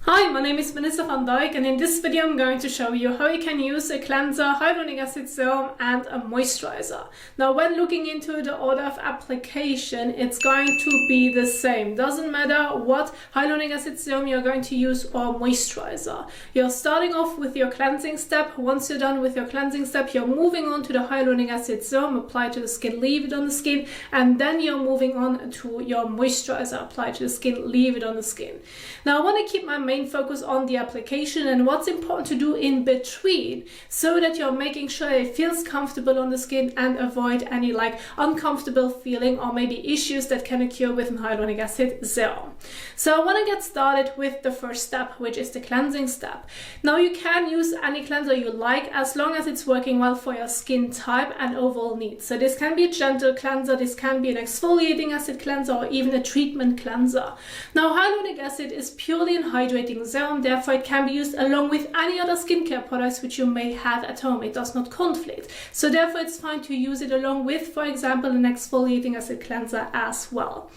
Hi, my name is Vanessa van Dijk, and in this video I'm going to show you how you can use a cleanser, hyaluronic acid serum and a moisturizer. Now when looking into the order of application, it's going to be the same. Doesn't matter what hyaluronic acid serum you're going to use or moisturizer. You're starting off with your cleansing step. Once you're done with your cleansing step, you're moving on to the hyaluronic acid serum, apply to the skin, leave it on the skin, and then you're moving on to your moisturizer, apply to the skin, leave it on the skin. Now I want to keep my main focus on the application and what's important to do in between, so that you're making sure it feels comfortable on the skin and avoid any uncomfortable feeling or maybe issues that can occur with an hyaluronic acid serum. So I want to get started with the first step, which is the cleansing step. Now you can use any cleanser you like as long as it's working well for your skin type and overall needs. So this can be a gentle cleanser, this can be an exfoliating acid cleanser, or even a treatment cleanser. Now hyaluronic acid is purely an hydrating serum, therefore it can be used along with any other skincare products which you may have at home. It does not conflict, so therefore it's fine to use it along with, for example, an exfoliating acid cleanser as well.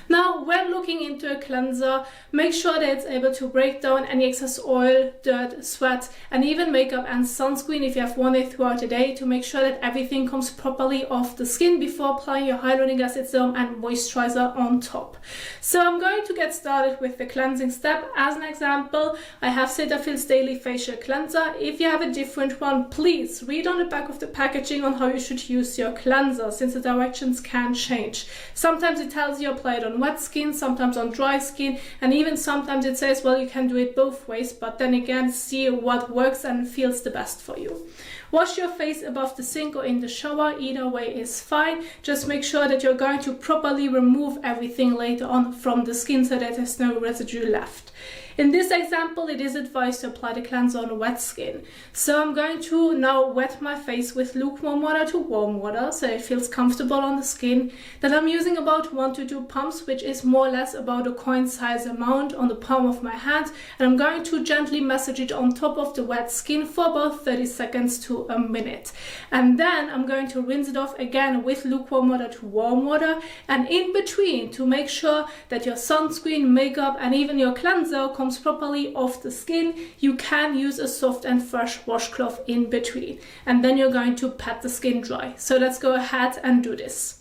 Now when looking into a cleanser, make sure that it's able to break down any excess oil, dirt, sweat, and even makeup and sunscreen if you have worn it throughout the day, to make sure that everything comes properly off the skin before applying your hyaluronic acid serum and moisturizer on top. So I'm going to get started with the cleansing step. As an example, I have Cetaphil's Daily Facial Cleanser. If you have a different one, please read on the back of the packaging on how you should use your cleanser, since the directions can change. Sometimes it tells you apply it on wet skin, sometimes on dry skin, and even sometimes it says, well, you can do it both ways, but then again, see what works and feels the best for you. Wash your face above the sink or in the shower, either way is fine. Just make sure that you're going to properly remove everything later on from the skin so that there's no residue left. In this example, it is advised to apply the cleanser on wet skin. So I'm going to now wet my face with lukewarm water to warm water so it feels comfortable on the skin. Then I'm using about 1 to 2 pumps, which is more or less about a coin size amount on the palm of my hand. And I'm going to gently massage it on top of the wet skin for about 30 seconds to a minute. And then I'm going to rinse it off again with lukewarm water to warm water. And in between, to make sure that your sunscreen, makeup, and even your cleanser comes properly off the skin, you can use a soft and fresh washcloth in between, and then you're going to pat the skin dry. So let's go ahead and do this.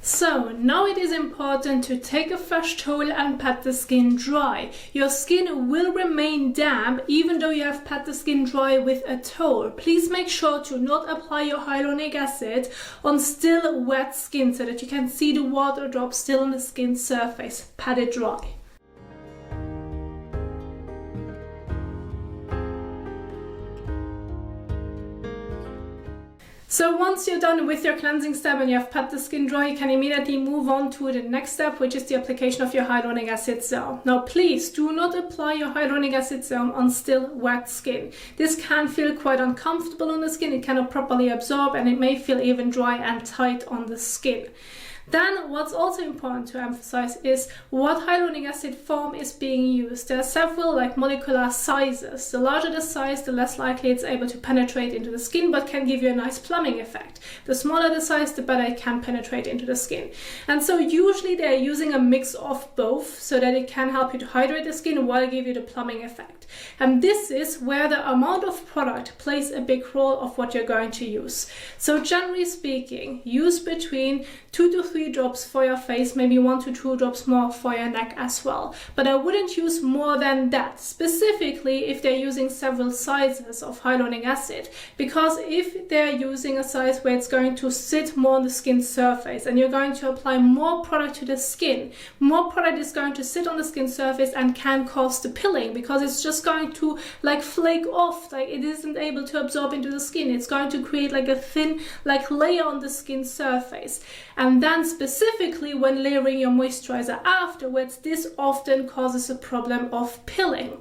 So now it is important to take a fresh towel and pat the skin dry. Your skin will remain damp even though you have pat the skin dry with a towel. Please make sure to not apply your hyaluronic acid on still wet skin so that you can see the water drop still on the skin surface. Pat it dry. So once you're done with your cleansing step and you have pat the skin dry, you can immediately move on to the next step, which is the application of your hyaluronic acid serum. Now please do not apply your hyaluronic acid serum on still wet skin. This can feel quite uncomfortable on the skin, it cannot properly absorb, and it may feel even dry and tight on the skin. Then what's also important to emphasize is what hyaluronic acid form is being used. There are several molecular sizes. The larger the size, the less likely it's able to penetrate into the skin, but can give you a nice plumbing effect. The smaller the size, the better it can penetrate into the skin. And so usually they're using a mix of both so that it can help you to hydrate the skin while give you the plumbing effect. And this is where the amount of product plays a big role of what you're going to use. So generally speaking, use between 2 to 3 3 drops for your face, maybe 1 to 2 drops more for your neck as well. But I wouldn't use more than that, specifically if they're using several sizes of hyaluronic acid, because if they're using a size where it's going to sit more on the skin surface and you're going to apply more product to the skin, more product is going to sit on the skin surface and can cause the pilling, because it's just going to like flake off, like it isn't able to absorb into the skin. It's going to create like a thin like layer on the skin surface. And then specifically when layering your moisturizer afterwards, this often causes a problem of pilling.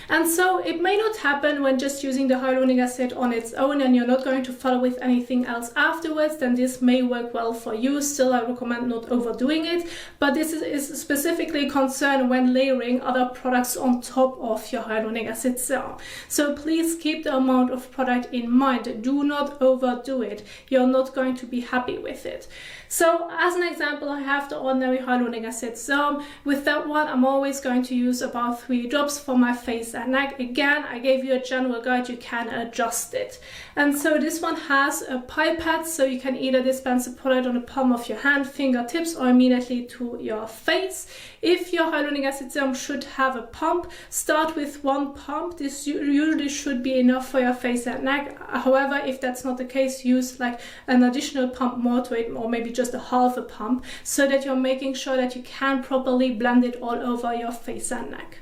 And so it may not happen when just using the hyaluronic acid on its own and you're not going to follow with anything else afterwards, then this may work well for you. Still, I recommend not overdoing it, but this is specifically a concern when layering other products on top of your hyaluronic acid serum. So please keep the amount of product in mind. Do not overdo it. You're not going to be happy with it. So as an example, I have the ordinary hyaluronic acid serum. With that one, I'm always going to use about 3 drops for my face and neck. Again, I gave you a general guide, you can adjust it. And so this one has a pipette, so you can either dispense the product on the palm of your hand, fingertips, or immediately to your face. If your hyaluronic acid serum should have a pump, start with 1 pump. This usually should be enough for your face and neck. However, if that's not the case, use like an additional pump more to it, or maybe just a half a pump, so that you're making sure that you can properly blend it all over your face and neck.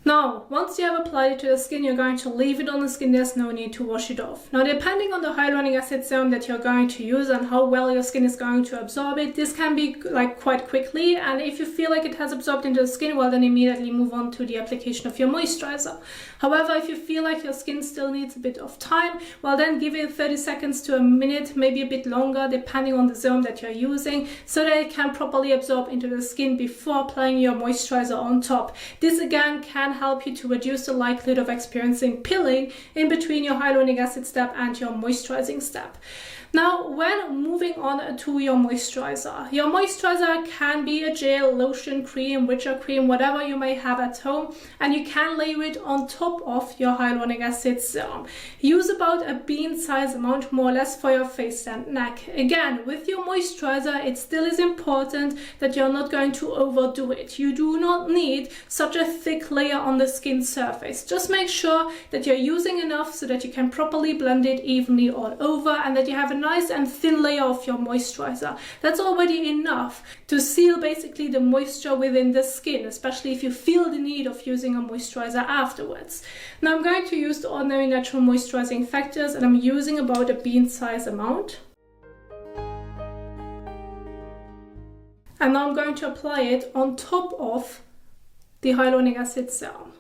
Now, once you have applied it to the skin, you're going to leave it on the skin. There's no need to wash it off. Now, depending on the hyaluronic acid serum that you're going to use and how well your skin is going to absorb it, this can be like quite quickly. And if you feel like it has absorbed into the skin, well, then immediately move on to the application of your moisturizer. However, if you feel like your skin still needs a bit of time, well, then give it 30 seconds to a minute, maybe a bit longer, depending on the serum that you're using, so that it can properly absorb into the skin before applying your moisturizer on top. This again can help you to reduce the likelihood of experiencing pilling in between your hyaluronic acid step and your moisturizing step. Now, when moving on to your moisturizer can be a gel, lotion, cream, richer cream, whatever you may have at home, and you can layer it on top of your hyaluronic acid serum. Use about a bean size amount, more or less, for your face and neck. Again, with your moisturizer, it still is important that you're not going to overdo it. You do not need such a thick layer on the skin surface. Just make sure that you're using enough so that you can properly blend it evenly all over, and that you have a nice and thin layer of your moisturizer. That's already enough to seal basically the moisture within the skin, especially if you feel the need of using a moisturizer afterwards. Now I'm going to use the ordinary natural moisturizing factors, and I'm using about a bean size amount. And now I'm going to apply it on top of the hyaluronic acid serum.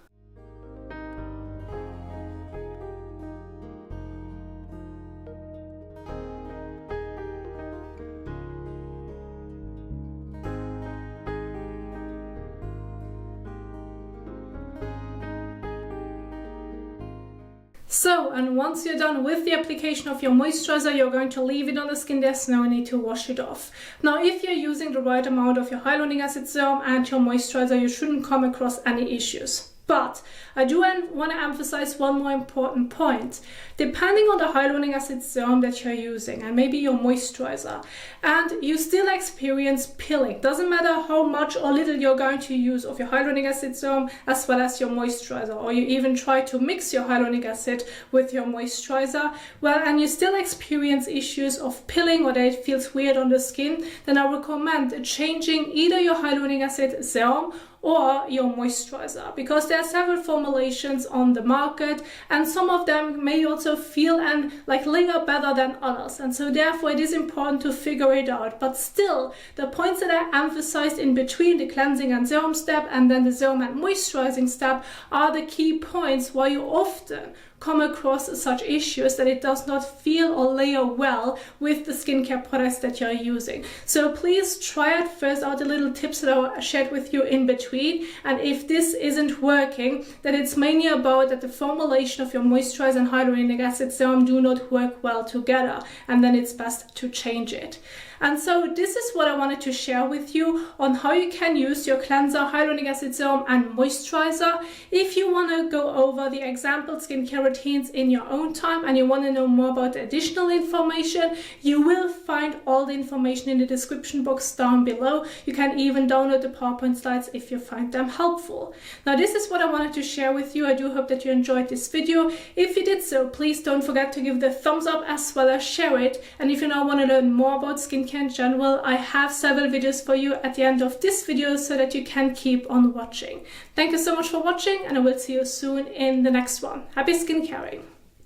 So, and once you're done with the application of your moisturizer, you're going to leave it on the skin. There's no need to wash it off. Now, if you're using the right amount of your hyaluronic acid serum and your moisturizer, you shouldn't come across any issues. But I do want to emphasize one more important point. Depending on the hyaluronic acid serum that you're using and maybe your moisturizer, and you still experience pilling, doesn't matter how much or little you're going to use of your hyaluronic acid serum as well as your moisturizer, or you even try to mix your hyaluronic acid with your moisturizer, well, and you still experience issues of pilling or that it feels weird on the skin, then I recommend changing either your hyaluronic acid serum or your moisturizer, because there are several formulations on the market, and some of them may also feel and linger better than others, and so therefore it is important to figure it out. But still, the points that I emphasized in between the cleansing and serum step and then the serum and moisturizing step are the key points why you often come across such issues that it does not feel or layer well with the skincare products that you're using. So please try at first out the little tips that I shared with you in between, and if this isn't working, then it's mainly about that the formulation of your moisturizer and hyaluronic acid serum do not work well together, and then it's best to change it. And so this is what I wanted to share with you on how you can use your cleanser, hyaluronic acid serum and moisturizer. If you want to go over the example skincare routines in your own time and you want to know more about the additional information, you will find all the information in the description box down below. You can even download the PowerPoint slides if you find them helpful. Now this is what I wanted to share with you. I do hope that you enjoyed this video. If you did so, please don't forget to give the thumbs up as well as share it. And if you now want to learn more about skincare in general, I have several videos for you at the end of this video so that you can keep on watching. Thank you so much for watching, and I will see you soon in the next one. Happy skincaring.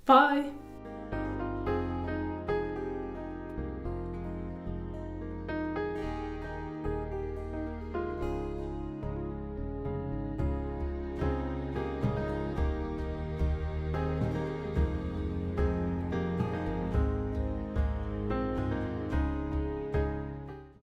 Bye.